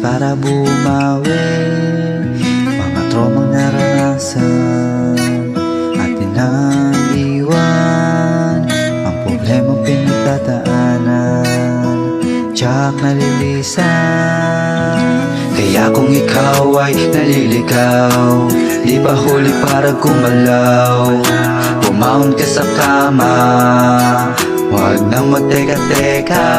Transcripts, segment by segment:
para bumawi. Mga traumang naranasan atin nang iwan, ang problemang pinagdadaanan tiyak nalilisan. Kaya kung ikaw ay naliligaw, di ba huli para gumalaw? Bumaon ka sa kama, huwag nang magteka-teka.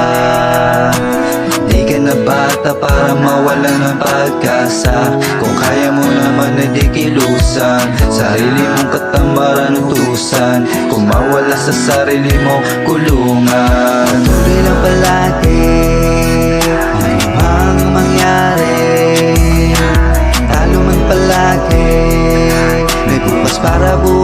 Di ka na bata para mawala ng pag-asa. Kung kaya mo naman na di kilusan, sarili mong katamaran utusan. Kung mawala sa sarili mo kulungan, tuloy lang palagi ano mang mangyari. Talo man palagi, may bukas para buhay.